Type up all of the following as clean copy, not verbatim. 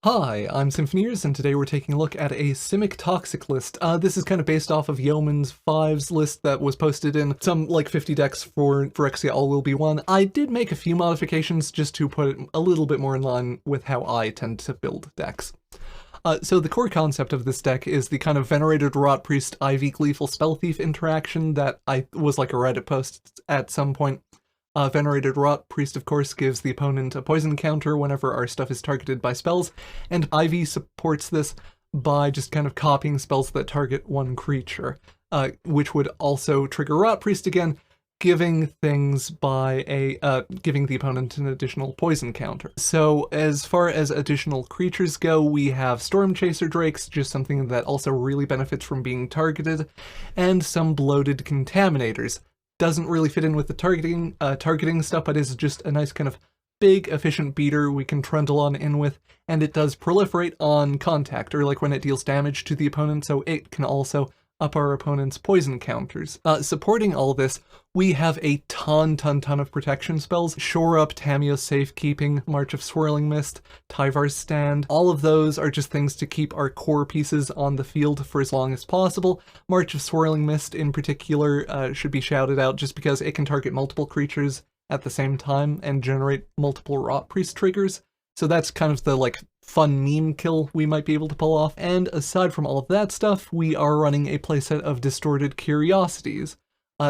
Hi, I'm Symphoneers, and today we're taking a look at a Simic Toxic list. This is kind of based off of Yeoman's 5's list that was posted in some, 50 decks for Phyrexia All Will Be One. I did make a few modifications just to put it a little bit more in line with how I tend to build decks. So the core concept of this deck is the kind of Venerated Rotpriest IV Gleeful Spellthief interaction that was like a Reddit post at some point. Venerated Rotpriest, of course, gives the opponent a poison counter whenever our stuff is targeted by spells, and IV supports this by just kind of copying spells that target one creature, which would also trigger Rotpriest again, giving giving the opponent an additional poison counter. So as far as additional creatures go, we have Storm Chaser Drakes, just something that also really benefits from being targeted, and some Bloated Contaminators. Doesn't really fit in with the targeting stuff, but is just a nice kind of big, efficient beater we can trundle on in with, and it does proliferate on contact, or like when it deals damage to the opponent, so it can also up our opponent's poison counters. Supporting all this, we have a ton of protection spells. Shore Up, Tamiyo's Safekeeping, March of Swirling Mist, Tyvar's Stand. All of those are just things to keep our core pieces on the field for as long as possible. March of Swirling Mist in particular should be shouted out just because it can target multiple creatures at the same time and generate multiple Rotpriest triggers. So that's kind of the fun meme kill we might be able to pull off. And aside from all of that stuff, we are running a playset of Distorted Curiosities.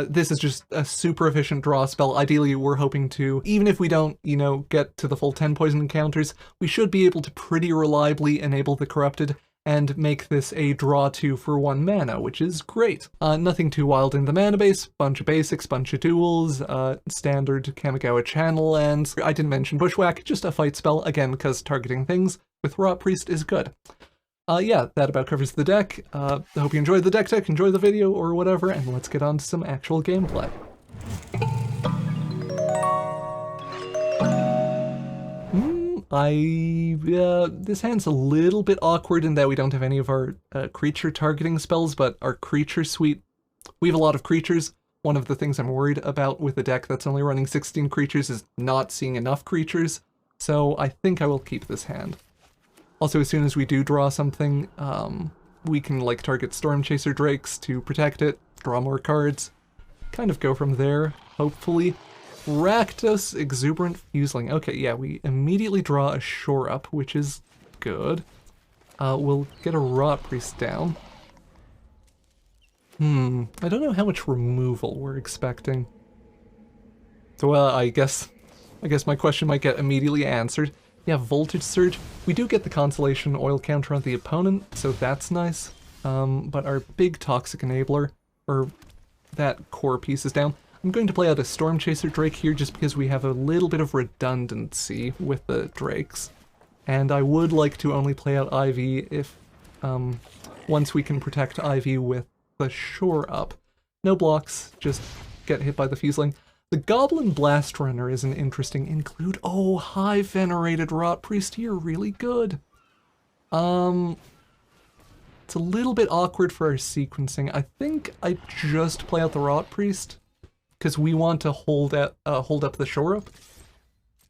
This is just a super efficient draw spell. Ideally, we're hoping to, even if we don't, get to the full 10 poison encounters, we should be able to pretty reliably enable the Corrupted and make this a draw 2 for 1 mana, which is great. Nothing too wild in the mana base, bunch of basics, bunch of duels, standard Kamigawa channel lands. I didn't mention Bushwhack, just a fight spell, again, because targeting things with Rotpriest is good. Yeah, that about covers the deck. I hope you enjoyed the deck tech, enjoy the video or whatever, and let's get on to some actual gameplay. This hand's a little bit awkward in that we don't have any of our creature targeting spells, but our creature suite, we have a lot of creatures. One of the things I'm worried about with a deck that's only running 16 creatures is not seeing enough creatures, so I think I will keep this hand. Also, as soon as we do draw something, we can target Storm Chaser Drakes to protect it, draw more cards, kind of go from there, hopefully. Rakdos, Exuberant Fuseling. Okay, yeah, we immediately draw a Shore Up, which is good. We'll get a Rotpriest down. I don't know how much removal we're expecting. So, I guess my question might get immediately answered. Yeah, Voltage Surge. We do get the Constellation Oil counter on the opponent, so that's nice. But our big Toxic Enabler, or that core piece, is down. I'm going to play out a Storm Chaser Drake here just because we have a little bit of redundancy with the Drakes. And I would like to only play out IV if, once we can protect IV with the Shore Up. No blocks, just get hit by the Fuseling. The Goblin Blast Runner is an interesting include. Oh, hi, Venerated Rotpriest, you're really good. It's a little bit awkward for our sequencing. I think I just play out the Rotpriest, because we want to hold up the Shore Up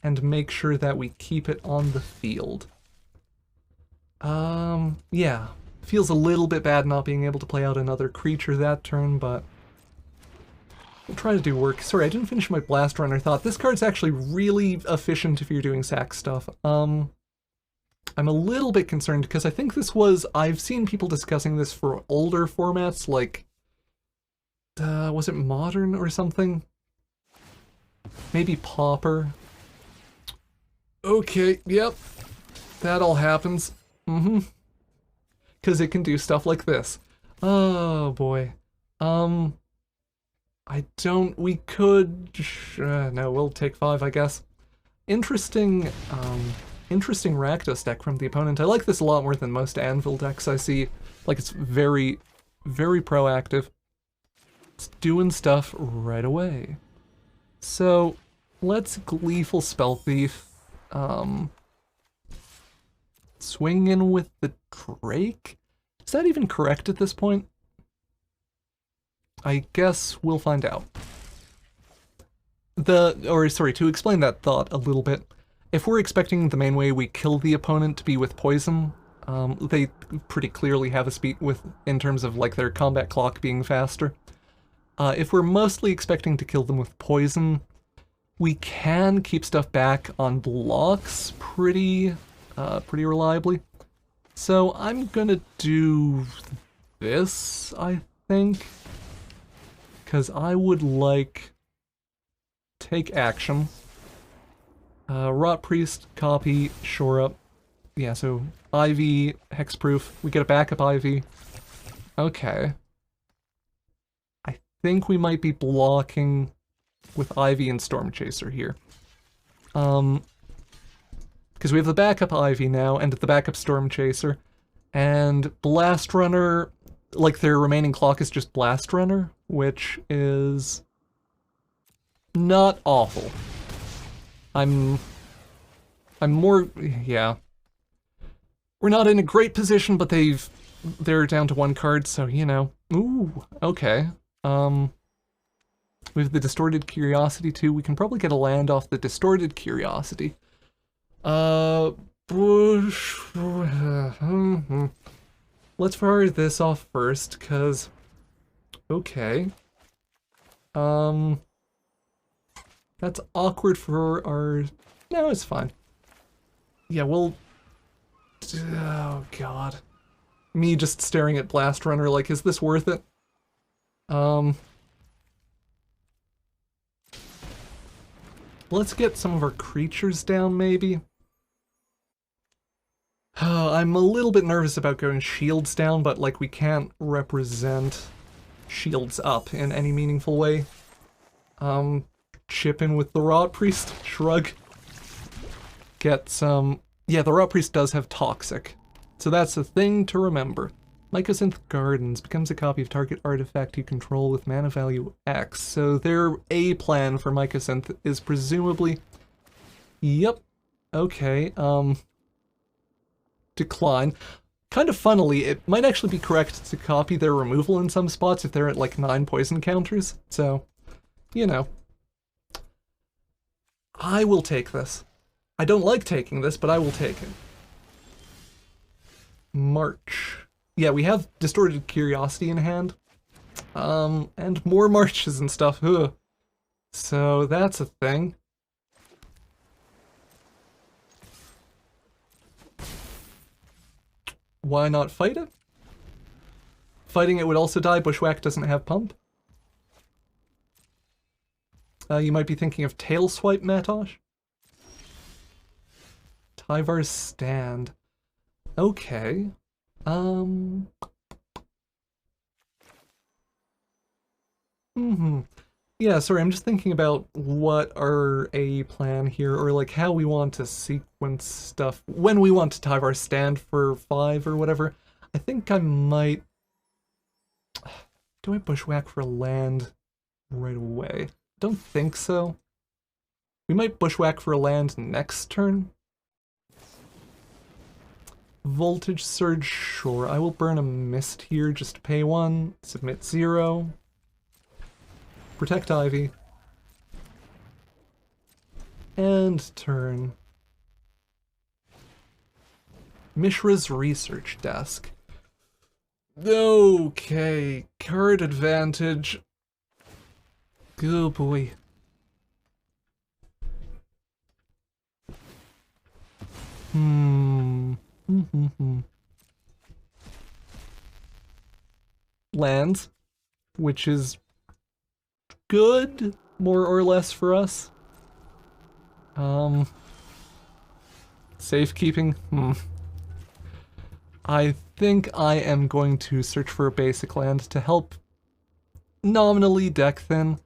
and make sure that we keep it on the field. Yeah, feels a little bit bad not being able to play out another creature that turn, but we'll try to do work. Sorry, I didn't finish my Blast Runner thought. This card's actually really efficient if you're doing sack stuff. I'm a little bit concerned because I think I've seen people discussing this for older formats, was it Modern or something? Maybe Pauper. Okay, yep. That all happens. Because it can do stuff like this. Oh, boy. We could... no, we'll take 5, I guess. Interesting Rakdos deck from the opponent. I like this a lot more than most Anvil decks I see. It's very, very proactive. It's doing stuff right away. So, let's Gleeful Spellthief. Swing in with the Drake? Is that even correct at this point? I guess we'll find out. To explain that thought a little bit, If we're expecting the main way we kill the opponent to be with poison, they pretty clearly have us beat with in terms of like their combat clock being faster. If we're mostly expecting to kill them with poison, we can keep stuff back on blocks pretty reliably. So I'm gonna do this, I think, because I would like take action. Rotpriest, copy, shore up. Yeah, so Ivy, hexproof. We get a backup Ivy. Okay. I think we might be blocking with Ivy and Stormchaser here. Because we have the backup Ivy now, and the backup Stormchaser. And Blast Runner, like their remaining clock is just Blast Runner, which is not awful. I'm more, yeah. We're not in a great position, but they're down to one card, so, you know. Ooh, okay. We have the Distorted Curiosity too. We can probably get a land off the Distorted Curiosity. Bush. Let's fire this off first, cause okay. That's awkward for our. No, it's fine. Yeah, we'll. Oh god. Me just staring at Blast Runner like, is this worth it? Let's get some of our creatures down, maybe. I'm a little bit nervous about going shields down, but like we can't represent shields up in any meaningful way. Chip in with the Rotpriest, shrug. Get some... Yeah, the Rotpriest does have Toxic, so that's a thing to remember. Mycosynth Gardens becomes a copy of target artifact you control with mana value X, so their A plan for Mycosynth is presumably... Yep, okay, decline. Kind of funnily, it might actually be correct to copy their removal in some spots if they're at like 9 poison counters, so, you know. I will take this. I don't like taking this, but I will take it. March. Yeah, we have Distorted Curiosity in hand. And more marches and stuff. Ugh. So that's a thing. Why not fight it? Fighting it would also die. Bushwhack doesn't have pump. You might be thinking of Tail Swipe, Matosh. Tyvar's Stand. Okay. Yeah, sorry, I'm just thinking about what our A plan here, or like how we want to sequence stuff when we want to Tyvar Stand for 5 or whatever. I think I might... Do I Bushwhack for a land right away? Don't think so. We might Bushwhack for a land next turn. Voltage Surge, sure. I will burn a Mist here just to pay 1. Submit 0. Protect Ivy. And turn. Mishra's Research Desk. Okay, card advantage. Oh boy. Lands, which is good, more or less, for us. Safekeeping? I think I am going to search for a basic land to help nominally deck thin.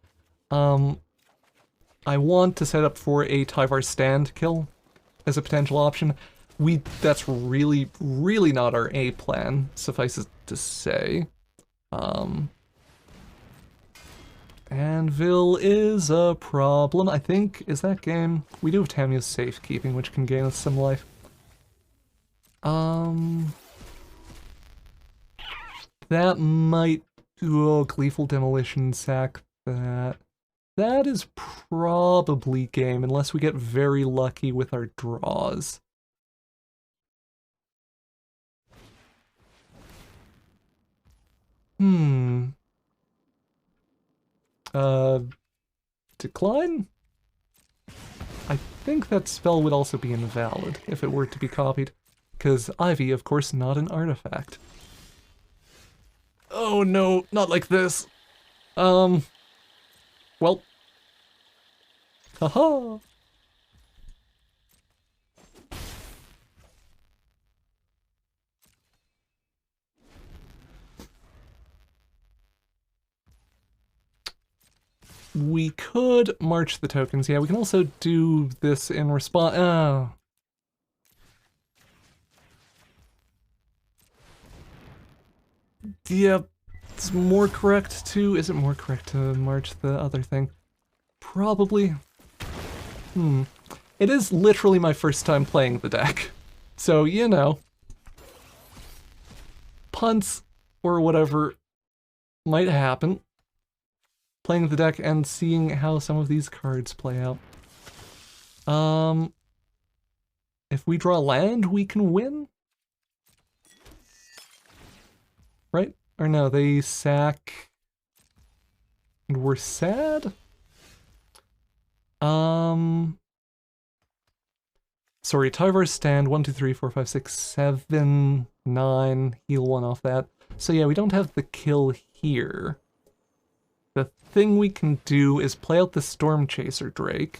I want to set up for a Tyvar Stand kill as a potential option. That's really, really not our A plan, suffices to say. Anvil is a problem, I think. Is that game? We do have Tamiya's Safekeeping, which can gain us some life. That might... Oh, Gleeful Demolition, sack that. that is probably game, unless we get very lucky with our draws. Decline? I think that spell would also be invalid if it were to be copied, because Ivy, of course, not an artifact. Oh no, not like this. Well. Haha! We could march the tokens. Yeah, we can also do this in response. Oh. Yeah, it's more correct to... Is it more correct to march the other thing? Probably. It is literally my first time playing the deck. So, you know. Punts or whatever might happen. Playing the deck and seeing how some of these cards play out. If we draw land, we can win? Right? Or no, they sack... and we're sad? Sorry, Tyvar's stand, 1, 2, 3, 4, 5, 6, 7, 9, heal 1 off that. So yeah, we don't have the kill here. The thing we can do is play out the Storm Chaser Drake.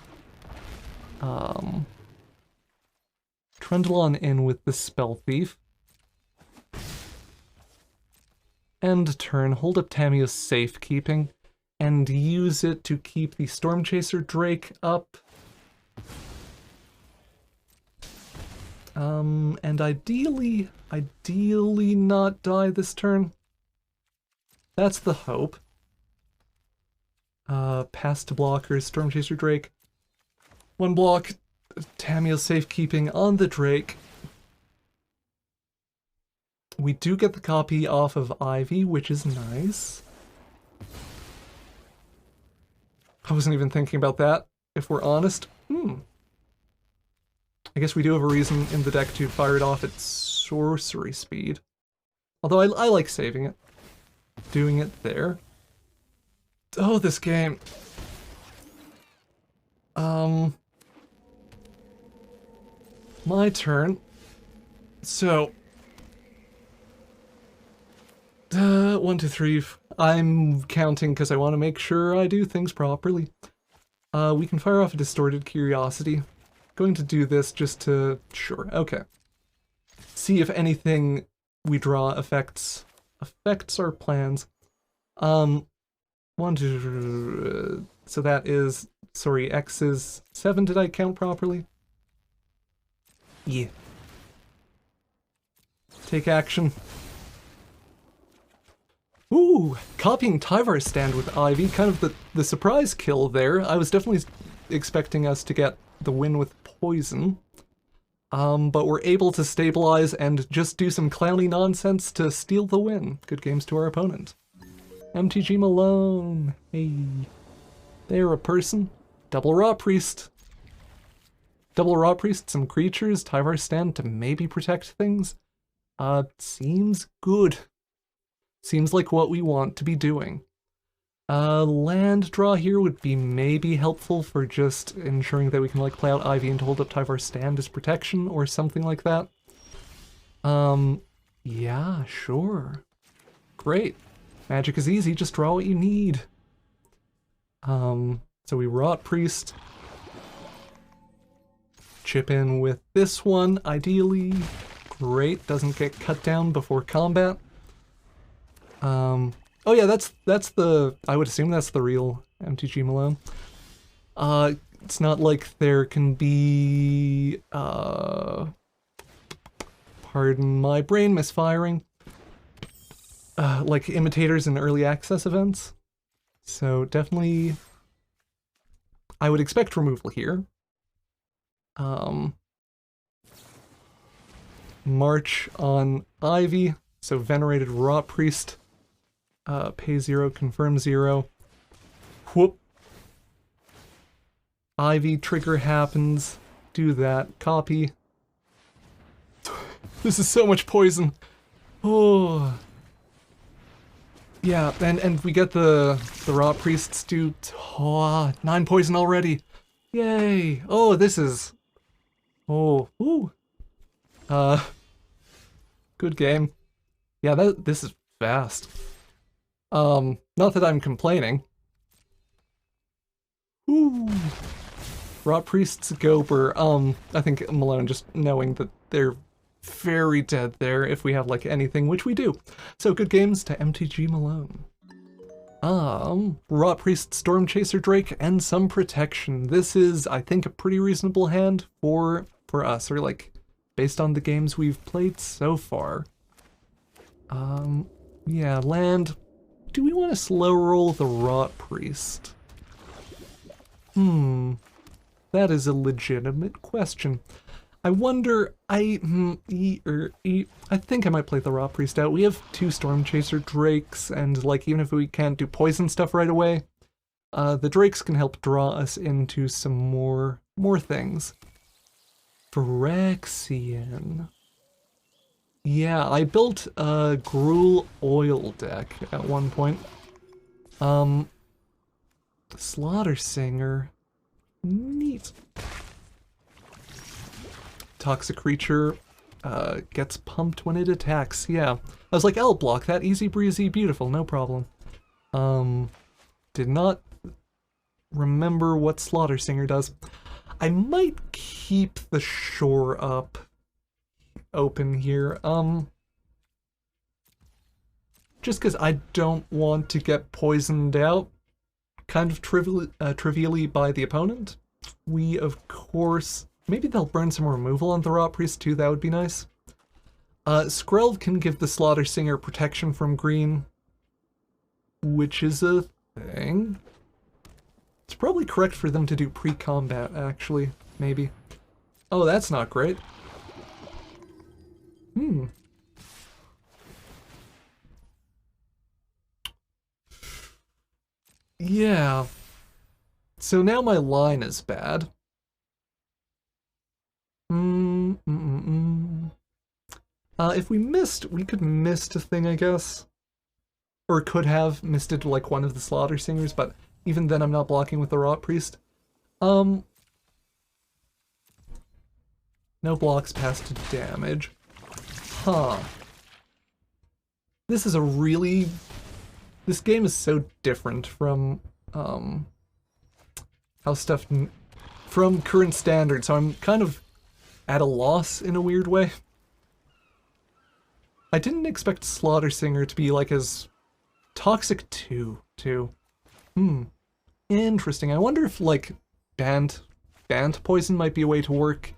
Trundle on in with the Spellthief. End turn, hold up Tamiyo's safekeeping, and use it to keep the Storm Chaser Drake up. And ideally not die this turn. That's the hope. Pass to blockers, Storm Chaser Drake. 1 block, Tamiyo's safekeeping on the Drake. We do get the copy off of Ivy, which is nice. I wasn't even thinking about that, if we're honest. I guess we do have a reason in the deck to fire it off at sorcery speed. Although I like saving it. Doing it there. Oh, this game. My turn. So... 1, 2, 3. I'm counting because I want to make sure I do things properly. We can fire off a Distorted Curiosity. Going to do this just to... Sure, okay. See if anything we draw affects our plans. 1, 2... so that is... Sorry, X is 7. Did I count properly? Yeah. Take action. Ooh, copying Tyvar's stand with Ivy, kind of the surprise kill there. I was definitely expecting us to get the win with poison. But we're able to stabilize and just do some clowny nonsense to steal the win. Good games to our opponent. MTG Malone, hey. They're a person. Double Rotpriest. Double Rotpriest, some creatures, Tyvar's stand to maybe protect things. Seems good. Seems like what we want to be doing. Land draw here would be maybe helpful for just ensuring that we can like play out Ivy and to hold up Tyvar's stand as protection or something like that. Yeah, sure. Great. Magic is easy, just draw what you need. So we Rotpriest. Chip in with this one, ideally. Great, doesn't get cut down before combat. Oh yeah, that's the, I would assume that's the real MTG Malone. It's not like there can be, pardon my brain misfiring, like imitators in early access events. So definitely, I would expect removal here. March on Ivy, so Venerated Rotpriest. Pay 0, confirm 0. Whoop. Ivy trigger happens. Do that. Copy. This is so much poison. Oh. Yeah, and we get the Rotpriests do 9 poison already. Yay! Oh, this is... Oh, ooh. Good game. Yeah, this is fast. Not that I'm complaining. Ooh. Rotpriest's Gober. I think Malone just knowing that they're very dead there if we have like anything, which we do. So good games to MTG Malone. Rotpriest, Storm Chaser Drake, and some protection. This is, I think, a pretty reasonable hand for us, or like based on the games we've played so far. Yeah, land. Do we want to slow roll the Rotpriest? That is a legitimate question. I wonder, I think I might play the Rotpriest out. We have 2 Storm Chaser Drakes, and like even if we can't do poison stuff right away, the Drakes can help draw us into some more things. Phyrexian. Yeah, I built a Gruul oil deck at one point. Slaughter Singer. Neat. Toxic creature gets pumped when it attacks. Yeah, I was like, I'll block that. Easy breezy, beautiful, no problem. Did not remember what Slaughter Singer does. I might keep the Shore Up open here. Just because I don't want to get poisoned out kind of trivially by the opponent. We, of course... Maybe they'll burn some removal on the Rotpriest too, that would be nice. Skrelv can give the Slaughter Singer protection from green, which is a thing. It's probably correct for them to do pre-combat, actually, maybe. Oh, that's not great. Yeah. So now my line is bad. If we missed, we could missed a thing, I guess. Or could have missed it like one of the Slaughter Singers, but even then I'm not blocking with the Rotpriest. No blocks past to damage. Huh. This is a really... This game is so different from, how stuff... from current standard, so I'm kind of at a loss in a weird way. I didn't expect Slaughter Singer to be like as toxic too. Interesting. I wonder if like banned poison might be a way to work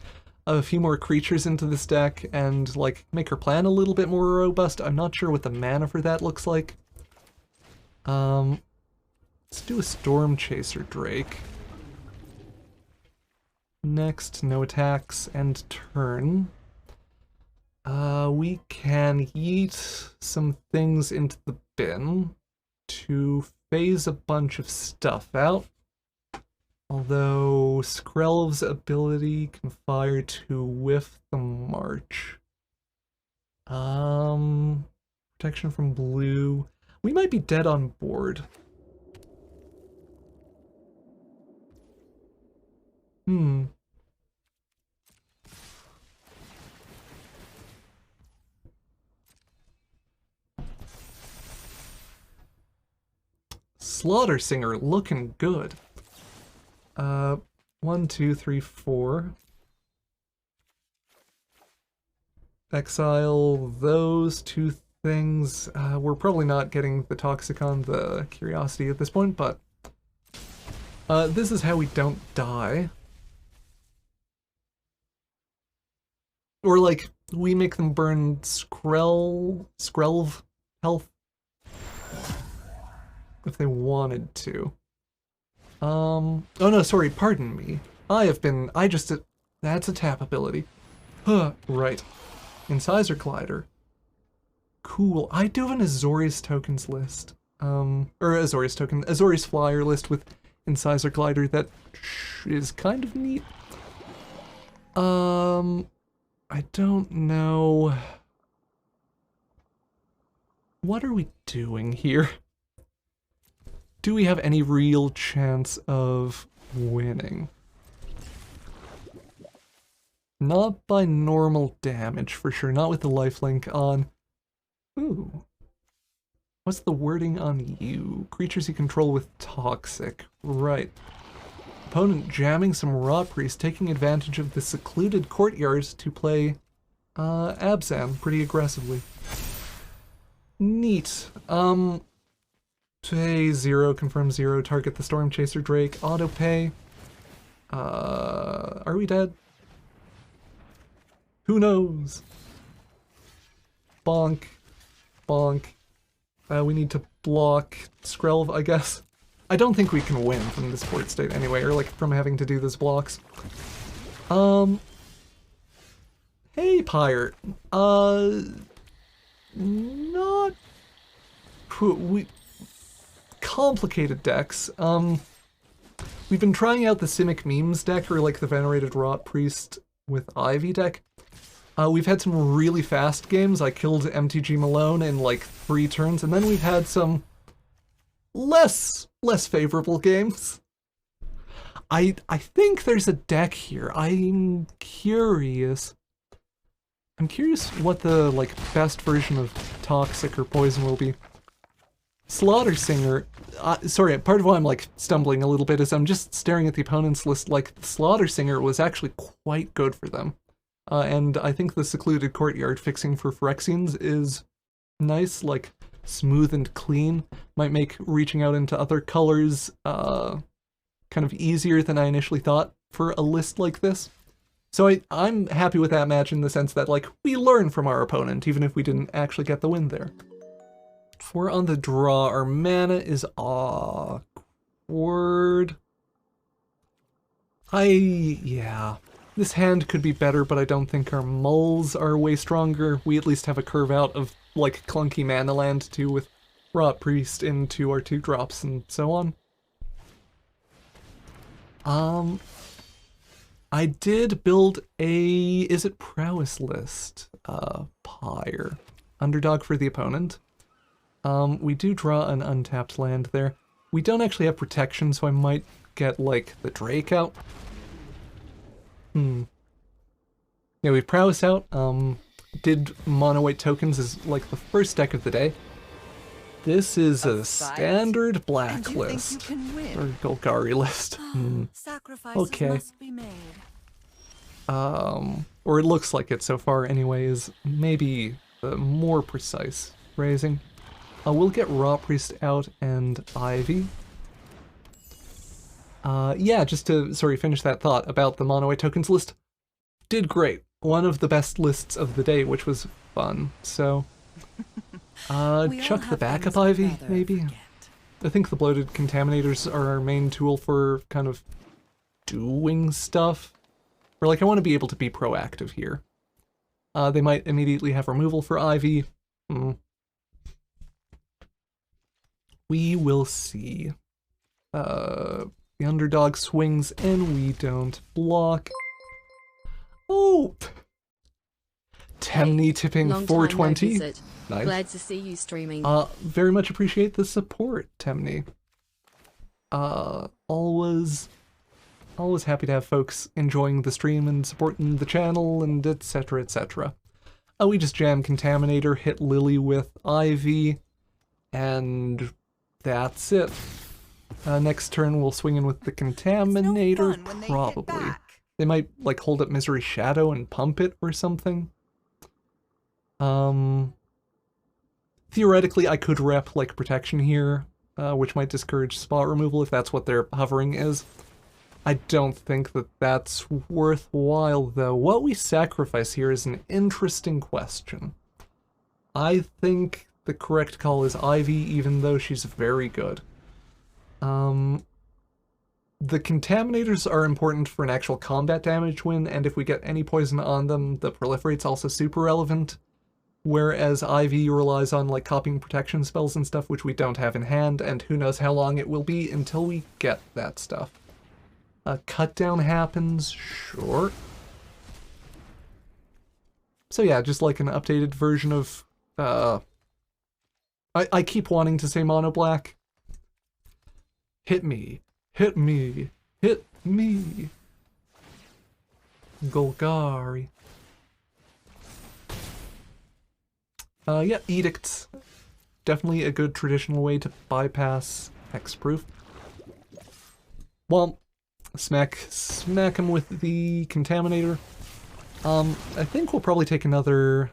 a few more creatures into this deck and like make her plan a little bit more robust. I'm not sure what the mana for that looks like. Let's do a Storm Chaser Drake. Next, no attacks, and turn. We can yeet some things into the bin to phase a bunch of stuff out. Although Skrelv's ability can fire to whiff the march. Protection from blue. We might be dead on board. Slaughter Singer looking good. 1, 2, 3, 4. Exile those 2 things. We're probably not getting the Toxic on the Curiosity at this point, but this is how we don't die. Or like, we make them burn Skrelv health if they wanted to. Oh no, sorry, pardon me. That's a tap ability. Right. Incisor Glider. Cool. I do have an Azorius tokens list. Or Azorius token, Azorius flyer list with Incisor Glider that is kind of neat. I don't know. What are we doing here? Do we have any real chance of winning? Not by normal damage, for sure. Not with the lifelink on. Ooh. What's the wording on you? Creatures you control with toxic. Right. Opponent jamming some Rotpriest, taking advantage of the secluded courtyard to play Abzan pretty aggressively. Neat. Pay 0, confirm 0, target the Storm Chaser Drake, auto pay. Are we dead? Who knows? Bonk. Bonk. We need to block Skrelv, I guess. I don't think we can win from this board state anyway, or like from having to do those blocks. Hey, Pyre. Not... complicated decks. We've been trying out the Simic memes deck, or like the Venerated Rotpriest with Ivy deck. We've had some really fast games. I killed MTG Malone in like 3 turns, and then we've had some less favorable games. I think there's a deck here. I'm curious. I'm curious what the like best version of Toxic or Poison will be. Slaughter Singer, sorry, part of why I'm like stumbling a little bit is I'm just staring at the opponent's list. Like, Slaughter Singer was actually quite good for them. And I think the Secluded Courtyard fixing for Phyrexians is nice, like smooth and clean. Might make reaching out into other colors kind of easier than I initially thought for a list like this. So I'm happy with that match in the sense that like we learn from our opponent, even if we didn't actually get the win there. If we're on the draw, our mana is awkward. Yeah. This hand could be better, but I don't think our mulls are way stronger. We at least have a curve out of, like, clunky mana land, too, with Rotpriest into our 2-drops and so on. I did build a... is it Prowess list? Pyre. Underdog for the opponent. We do draw an untapped land there. We don't actually have protection, so I might get, like, the Drake out. Yeah, we have Prowess out. Did mono white tokens as like the first deck of the day. This is a standard black list. Or Golgari list. Okay. Or it looks like it so far anyway, is maybe the more precise phrasing. We'll get Rotpriest out and Ivy. Yeah, just to, finish that thought about the mono white tokens list. Did great. One of the best lists of the day, which was fun, so... chuck the backup Ivy, maybe? I think the bloated contaminators are our main tool for kind of doing stuff. Or like, I want to be able to be proactive here. They might immediately have removal for Ivy. We will see. The underdog swings and we don't block. Oh! Temni tipping 420. Nice. Glad to see you streaming. Very much appreciate the support, Temni. Always happy to have folks enjoying the stream and supporting the channel and etc, etc. We just jam Contaminator, hit Lily with Ivy, and that's it. Next turn we'll swing in with the Contaminator, probably. They might, like, hold up Misery Shadow and pump it or something. Theoretically, I could rep, like, Protection here, which might discourage spot removal if that's what their hovering is. I don't think that that's worthwhile, though. What we sacrifice here is an interesting question. I think the correct call is Ivy, even though she's very good. The Contaminators are important for an actual combat damage win, and if we get any poison on them, the Proliferate's also super relevant. whereas Ivy relies on like copying protection spells and stuff, which we don't have in hand, and who knows how long it will be until we get that stuff. A cut down happens, sure. So yeah, just like an updated version of, I keep wanting to say mono black. Hit me, hit me, hit me. Golgari. Yeah, edicts. Definitely a good traditional way to bypass hexproof. Well, smack him with the contaminator. I think we'll probably take another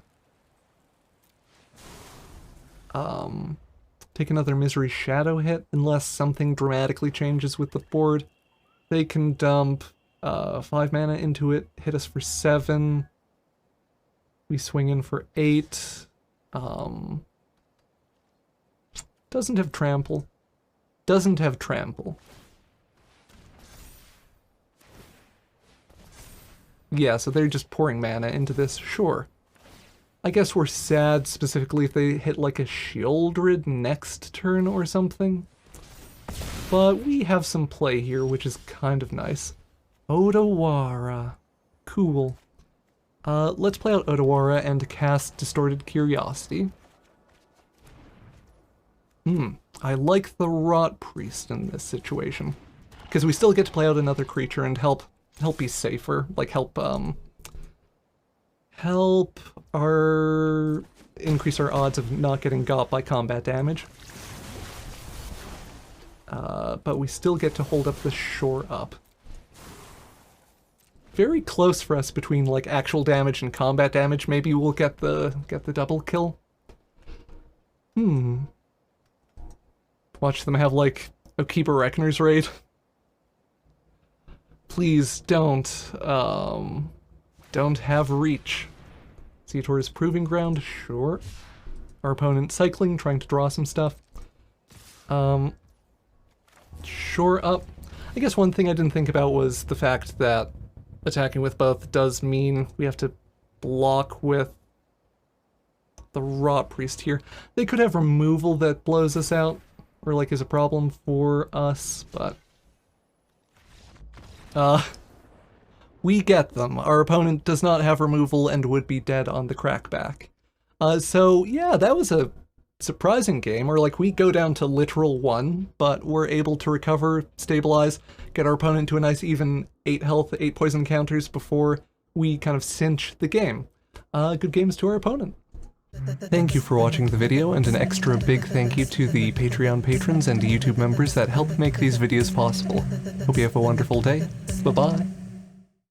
Misery Shadow hit, unless something dramatically changes with the board. They can dump 5 mana into it, hit us for 7. We swing in for 8. Doesn't have trample. Doesn't have trample. Yeah, so they're just pouring mana into this, sure. I guess we're sad specifically if they hit like a Shieldred next turn or something. But we have some play here, which is kind of nice. Odawara. Cool. Let's play out Odawara and cast Distorted Curiosity. I like the Rotpriest in this situation. Because we still get to play out another creature and help be safer, like help increase our odds of not getting got by combat damage. But we still get to hold up the Shore Up. Very close for us between like actual damage and combat damage. Maybe we'll get the double kill. Watch them have like a Keeper Reckoner's Raid. Please don't have reach. Seator's Proving Ground, sure. Our opponent cycling, trying to draw some stuff. Shore Up. I guess one thing I didn't think about was the fact that attacking with both does mean we have to block with the Rotpriest here. They could have removal that blows us out, or like is a problem for us, but we get them. Our opponent does not have removal and would be dead on the crackback. So yeah, that was a surprising game, or like we go down to literal 1, but we're able to recover, stabilize, get our opponent to a nice even 8 health, 8 poison counters before we kind of cinch the game. Good games to our opponent. Thank you for watching the video, and an extra big thank you to the Patreon patrons and YouTube members that help make these videos possible. Hope you have a wonderful day. Bye-bye.